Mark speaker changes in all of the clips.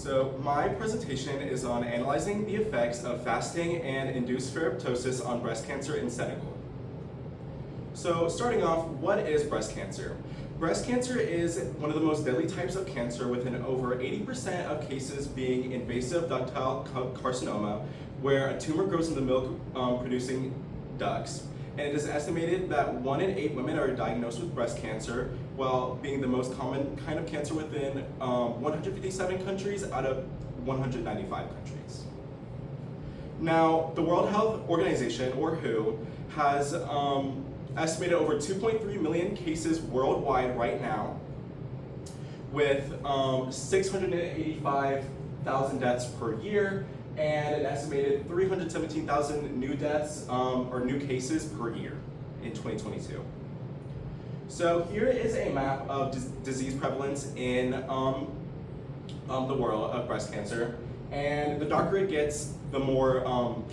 Speaker 1: So my presentation is on analyzing the effects of fasting and induced ferroptosis on breast cancer in Senegal. So starting off, what is breast cancer? Breast cancer is one of the most deadly types of cancer, with an over 80% of cases being invasive ductal carcinoma, where a tumor grows in the milk-producing ducts. And it is estimated that 1 in 8 women are diagnosed with breast cancer, while being the most common kind of cancer within 157 countries out of 195 countries. Now, the World Health Organization, or WHO, has estimated over 2.3 million cases worldwide right now, with 685,000 deaths per year, and an estimated 317,000 new deaths or new cases per year in 2022. So here is a map of disease prevalence in the world of breast cancer. And the darker it gets, the more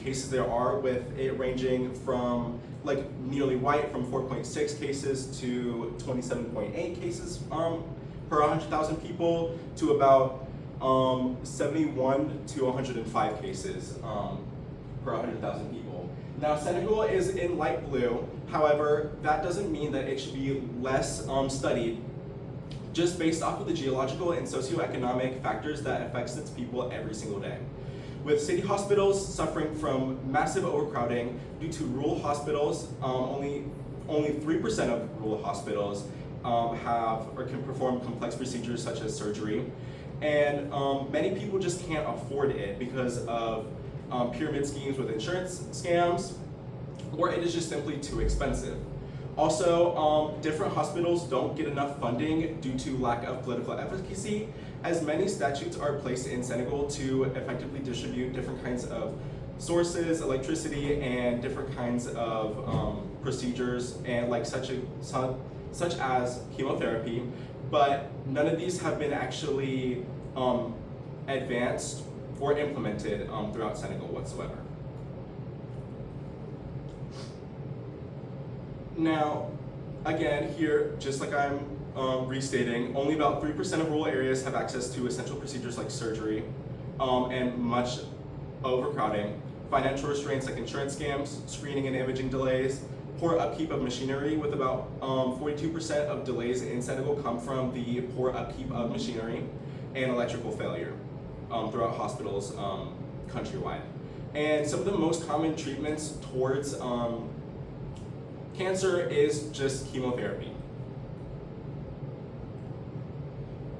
Speaker 1: cases there are, with it ranging from like nearly white, from 4.6 cases to 27.8 cases per 100,000 people, to about 71 to 105 cases per 100,000 people. Now, Senegal is in light blue. However, that doesn't mean that it should be less studied, just based off of the geological and socioeconomic factors that affects its people every single day. With city hospitals suffering from massive overcrowding due to rural hospitals, only 3% of rural hospitals have or can perform complex procedures such as surgery. And many people just can't afford it because of pyramid schemes with insurance scams, or it is just simply too expensive. Also, different hospitals don't get enough funding due to lack of political efficacy, as many statutes are placed in Senegal to effectively distribute different kinds of sources, electricity, and different kinds of procedures, and like such as chemotherapy. But none of these have been actually advanced or implemented throughout Senegal whatsoever. Now, again, here, just like I'm restating, only about 3% of rural areas have access to essential procedures like surgery, and much overcrowding, financial restraints like insurance scams, screening and imaging delays, poor upkeep of machinery, with about 42% of delays in Senegal come from the poor upkeep of machinery and electrical failure throughout hospitals countrywide. And some of the most common treatments towards cancer is just chemotherapy.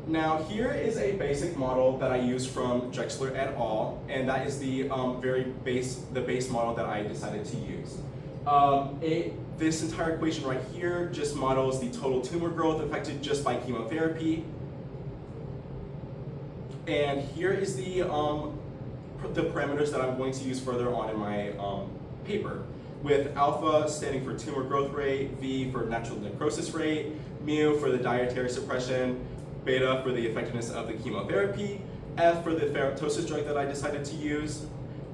Speaker 1: Now, here is a basic model that I use from Drexler et al., and that is the base model that I decided to use. This entire equation right here just models the total tumor growth affected just by chemotherapy. And here is the parameters that I'm going to use further on in my paper, with alpha standing for tumor growth rate, V for natural necrosis rate, mu for the dietary suppression, beta for the effectiveness of the chemotherapy, F for the ferroptosis drug that I decided to use,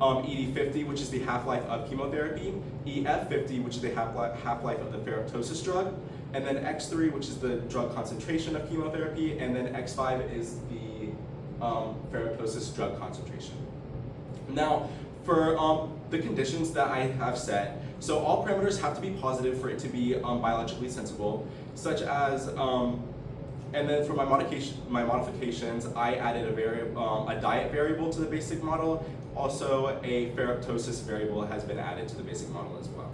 Speaker 1: ED50, which is the half-life of chemotherapy, EF50, which is the half-life of the ferroptosis drug, and then X3, which is the drug concentration of chemotherapy, and then X5 is the ferroptosis drug concentration. Now, for the conditions that I have set, so all parameters have to be positive for it to be biologically sensible, such as, and then for my modifications, I added a diet variable to the basic model. Also, a ferroptosis variable has been added to the basic model as well.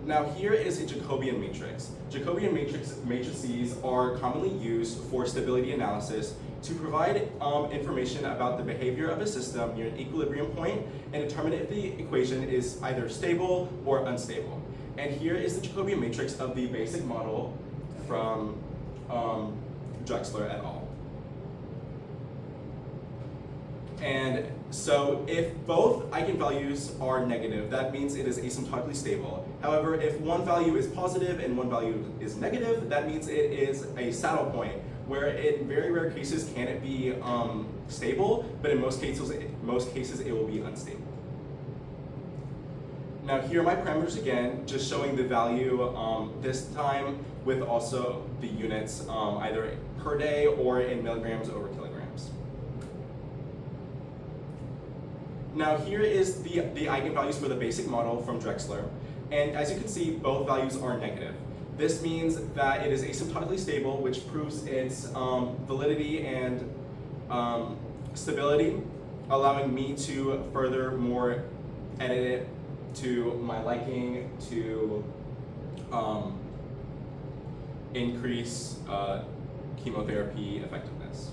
Speaker 1: Now, here is a Jacobian matrix. Jacobian matrices are commonly used for stability analysis to provide information about the behavior of a system near an equilibrium point and determine if the equation is either stable or unstable. And here is the Jacobian matrix of the basic model from Drexler et al. And so if both eigenvalues are negative, that means it is asymptotically stable. However, if one value is positive and one value is negative, that means it is a saddle point, where in very rare cases can it be stable, but in most cases it will be unstable. Now here are my parameters again, just showing the value this time with also the units either per day or in milligrams over kilograms. Now here is the eigenvalues for the basic model from Drexler, and as you can see, both values are negative. This means that it is asymptotically stable, which proves its validity and stability, allowing me to furthermore edit it to my liking to increase chemotherapy effectiveness.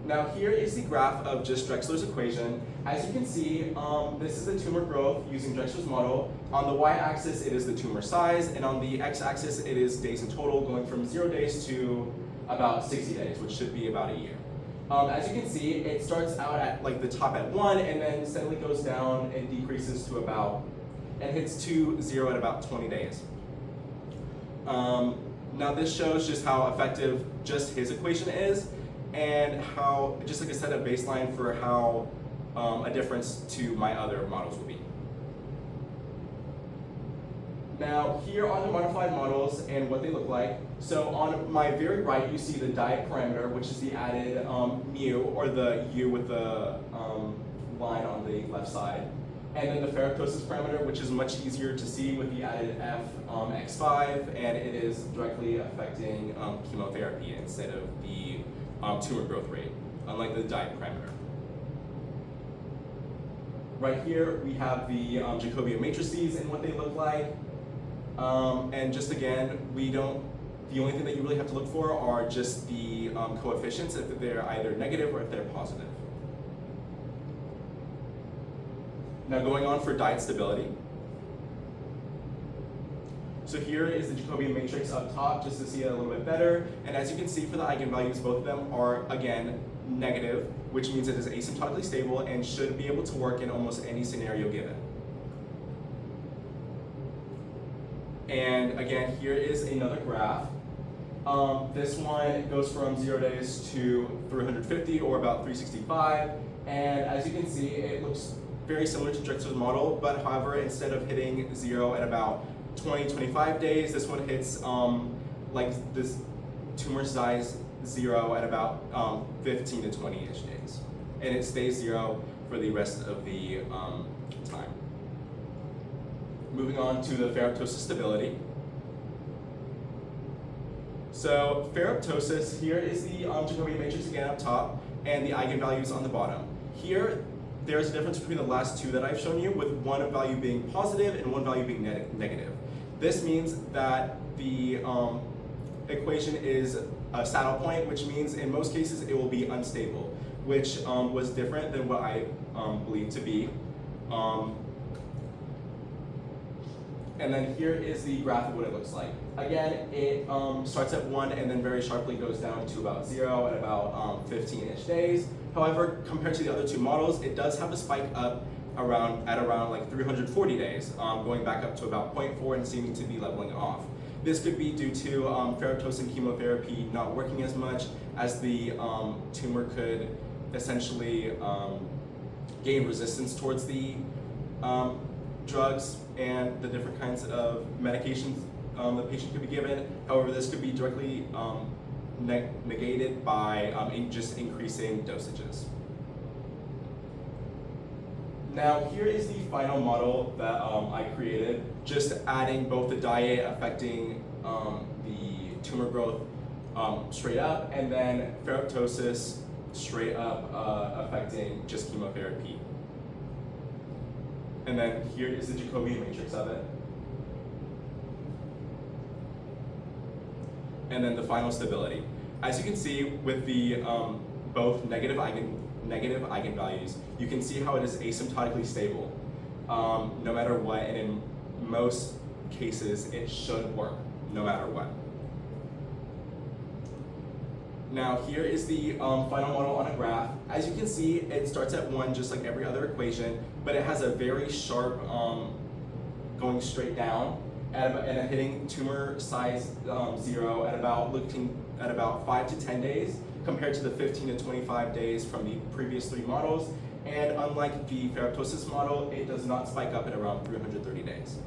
Speaker 1: Now here is the graph of just Drexler's equation. As you can see, this is the tumor growth using Drexler's model. On the y-axis, it is the tumor size, and on the x-axis, it is days in total, going from 0 days to about 60 days, which should be about a year. As you can see, it starts out at like the top at 1, and then steadily goes down and decreases to about, and hits 0 at about 20 days. Now this shows just how effective just his equation is, and how, just like I said, a baseline for how a difference to my other models will be. Now here are the modified models and what they look like. So on my very right, you see the diet parameter, which is the added mu, or the u with the line on the left side. And then the ferroptosis parameter, which is much easier to see with the added f x5, and it is directly affecting chemotherapy instead of the tumor growth rate, unlike the diet parameter. Right here, we have the Jacobian matrices and what they look like. And just again, the only thing that you really have to look for are just the coefficients, if they're either negative or if they're positive. Now going on for diet stability. So here is the Jacobian matrix up top, just to see it a little bit better. And as you can see for the eigenvalues, both of them are, again, negative, which means it is asymptotically stable and should be able to work in almost any scenario given. And again, here is another graph. This one goes from 0 days to 350, or about 365. And as you can see, it looks very similar to Drexler's model, but however, instead of hitting 0 at about 20-25 days, this one hits like this tumor size 0 at about 15 to 20-ish days. And it stays 0 for the rest of the time. Moving on to the ferroptosis stability. So ferroptosis, here is the Jacobian matrix again up top, and the eigenvalues on the bottom. Here, there's a difference between the last two that I've shown you, with one value being positive and one value being negative. This means that the equation is a saddle point, which means in most cases it will be unstable, which was different than what I believed to be. And then here is the graph of what it looks like. Again, it starts at 1 and then very sharply goes down to about 0 at about 15-ish days. However, compared to the other two models, it does have a spike up at around like 340 days, going back up to about 0.4 and seeming to be leveling off. This could be due to ferroptosin chemotherapy not working as much, as the tumor could essentially gain resistance towards the drugs and the different kinds of medications the patient could be given. However, this could be directly negated by just increasing dosages. Now here is the final model that I created, just adding both the diet affecting the tumor growth straight up, and then ferroptosis straight up affecting just chemotherapy. And then here is the Jacobian matrix of it. And then the final stability. As you can see with the both negative eigenvalues, you can see how it is asymptotically stable no matter what, and in most cases it should work no matter what. Now here is the final model on a graph. As you can see, it starts at 1 just like every other equation, but it has a very sharp going straight down and hitting tumor size 0 at about 5 to 10 days, compared to the 15 to 25 days from the previous 3 models. And unlike the ferroptosis model, it does not spike up at around 330 days.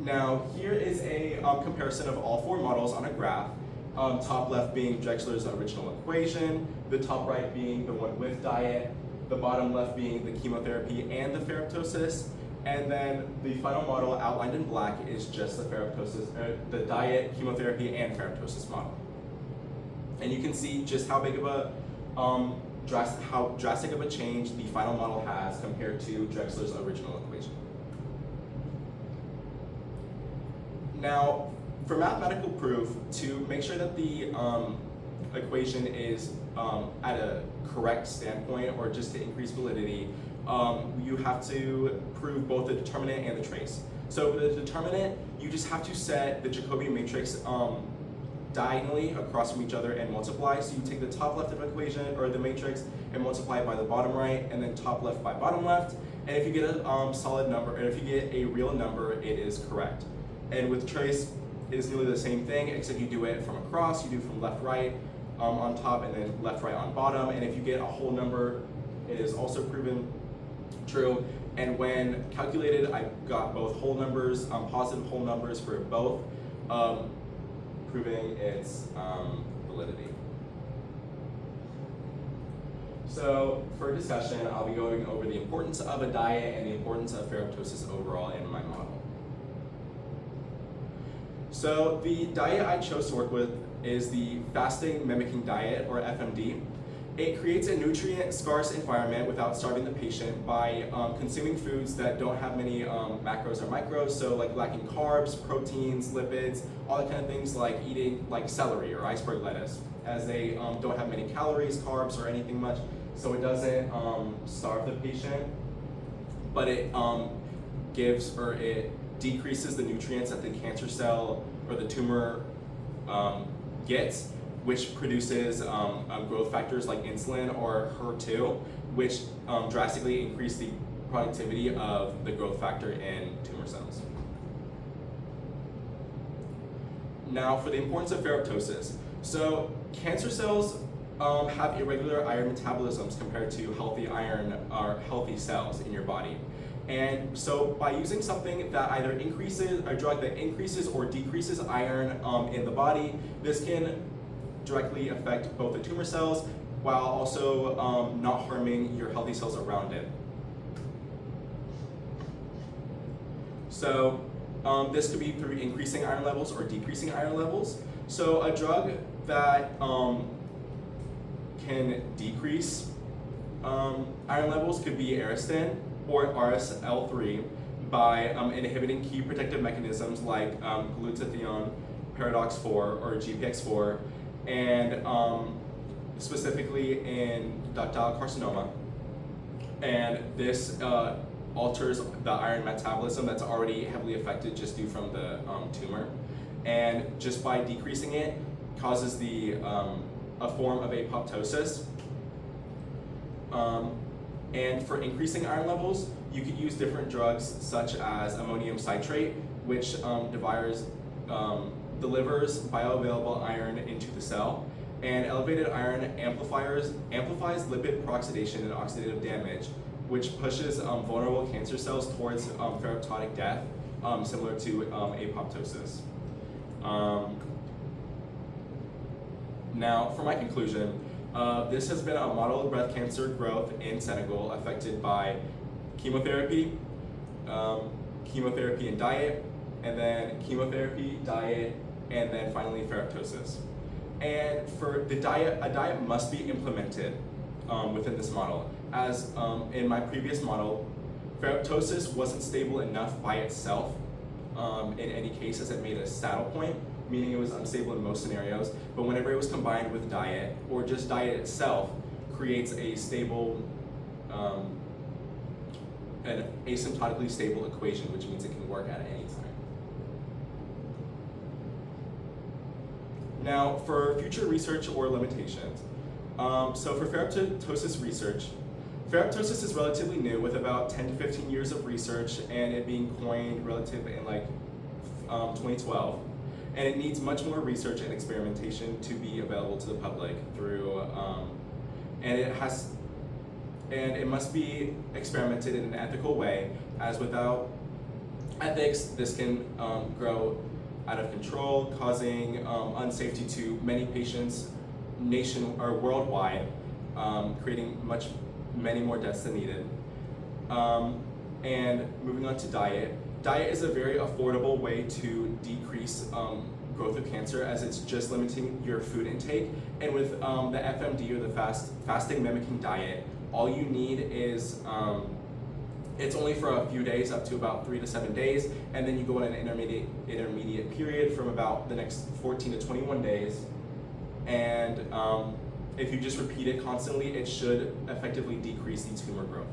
Speaker 1: Now, here is a comparison of all four models on a graph. Top left being Drexler's original equation, the top right being the one with diet, the bottom left being the chemotherapy and the ferroptosis, and then the final model outlined in black is just the ferroptosis, the diet, chemotherapy, and ferroptosis model. And you can see just how big of a how drastic of a change the final model has compared to Drexler's original equation. Now, for mathematical proof, to make sure that the equation is at a correct standpoint or just to increase validity, you have to prove both the determinant and the trace. So for the determinant, you just have to set the Jacobian matrix diagonally across from each other and multiply. So you take the top left of the equation or the matrix and multiply it by the bottom right, and then top left by bottom left. And if you get a solid number, or if you get a real number, it is correct. And with trace, it is nearly the same thing, except you do it from across, you do from left right on top, and then left right on bottom. And if you get a whole number, it is also proven true. And when calculated, I got both whole numbers, positive whole numbers for both, proving its validity. So for discussion, I'll be going over the importance of a diet and the importance of ferroptosis overall in my model. So the diet I chose to work with is the fasting mimicking diet, or FMD. It creates a nutrient-scarce environment without starving the patient by consuming foods that don't have many macros or micros, so like lacking carbs, proteins, lipids, all that kind of things, like eating like celery or iceberg lettuce, as they don't have many calories, carbs, or anything much, so it doesn't starve the patient, but it gives, or it decreases the nutrients that the cancer cell or the tumor gets, which produces growth factors like insulin or HER2, which drastically increase the productivity of the growth factor in tumor cells. Now, for the importance of ferroptosis. So, cancer cells have irregular iron metabolisms compared to healthy iron or healthy cells in your body. And so by using something that either increases, a drug that increases or decreases iron in the body, this can directly affect both the tumor cells while also not harming your healthy cells around it. So this could be through increasing iron levels or decreasing iron levels. So a drug that can decrease iron levels could be Aristin or RSL3 by inhibiting key protective mechanisms like glutathione paradox 4 or GPX4, and specifically in ductal carcinoma. And this alters the iron metabolism that's already heavily affected just due from the tumor. And just by decreasing it, causes the a form of apoptosis. And for increasing iron levels, you could use different drugs such as ammonium citrate, which delivers bioavailable iron into the cell. And elevated iron amplifies lipid peroxidation and oxidative damage, which pushes vulnerable cancer cells towards ferroptotic death, similar to apoptosis. Now, for my conclusion, this has been a model of breast cancer growth in Senegal affected by chemotherapy, chemotherapy and diet, and then chemotherapy, diet, and then finally ferroptosis. And for the diet, a diet must be implemented within this model. As in my previous model, ferroptosis wasn't stable enough by itself in any case, as it made a saddle point, meaning it was unstable in most scenarios, but whenever it was combined with diet, or just diet itself, creates a stable, an asymptotically stable equation, which means it can work at any time. Now, for future research or limitations. So for ferroptosis research, ferroptosis is relatively new with about 10 to 15 years of research, and it being coined relative in like 2012. And it needs much more research and experimentation to be available to the public through, and it must be experimented in an ethical way, as ethics, this can grow out of control, causing unsafety to many patients worldwide, creating many more deaths than needed. And moving on to diet. Diet is a very affordable way to decrease growth of cancer, as it's just limiting your food intake. And with the FMD, or the fasting mimicking diet, all you need is it's only for a few days, up to about 3 to 7 days, and then you go on an intermediate period from about the next 14 to 21 days. And if you just repeat it constantly, it should effectively decrease the tumor growth.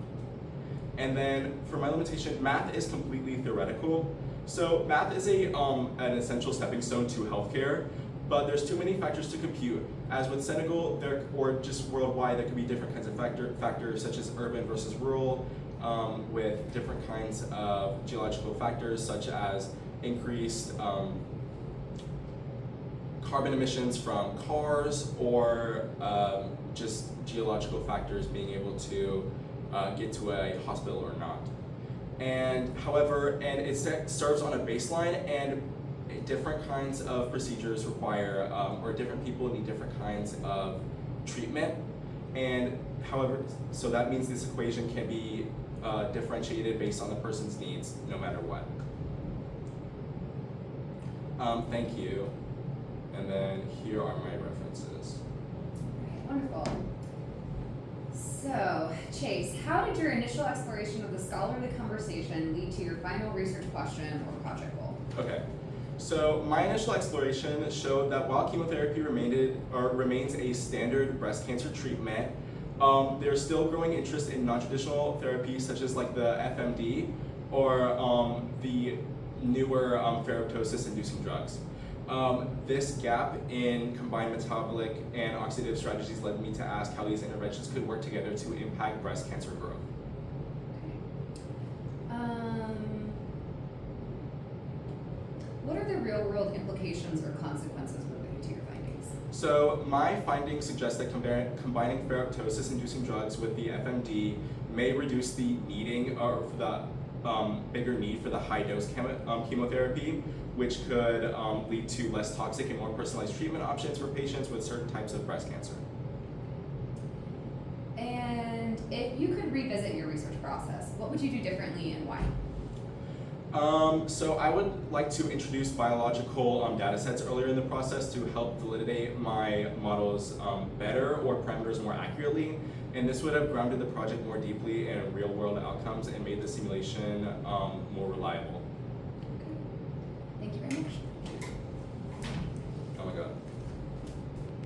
Speaker 1: And then for my limitation, math is completely theoretical. So math is an essential stepping stone to healthcare, but there's too many factors to compute. As with Senegal, or just worldwide, there could be different kinds of factors such as urban versus rural, with different kinds of geological factors such as increased carbon emissions from cars, or just geological factors being able to get to a hospital or not. And it serves on a baseline, and different kinds of procedures require, or different people need different kinds of treatment. And so that means this equation can be differentiated based on the person's needs, no matter what. Thank you. And then here are my references.
Speaker 2: Wonderful. So, Chase, how did your initial exploration of the scholarly conversation lead to your final research question or project goal?
Speaker 1: Okay, so my initial exploration showed that while chemotherapy remains a standard breast cancer treatment, there's still growing interest in non-traditional therapies such as like the FMD, or the newer ferroptosis-inducing drugs. This gap in combined metabolic and oxidative strategies led me to ask how these interventions could work together to impact breast cancer growth.
Speaker 2: What are the real-world implications or consequences related to your findings?
Speaker 1: So my findings suggest that combining ferroptosis-inducing drugs with the FMD may reduce the needing, or the bigger need for the high-dose chemotherapy, which could lead to less toxic and more personalized treatment options for patients with certain types of breast cancer.
Speaker 2: And if you could revisit your research process, what would you do differently and why?
Speaker 1: So I would like to introduce biological data sets earlier in the process to help validate my models better, or parameters more accurately. And this would have grounded the project more deeply in real-world outcomes and made the simulation more reliable.
Speaker 2: Okay. Thank you very much.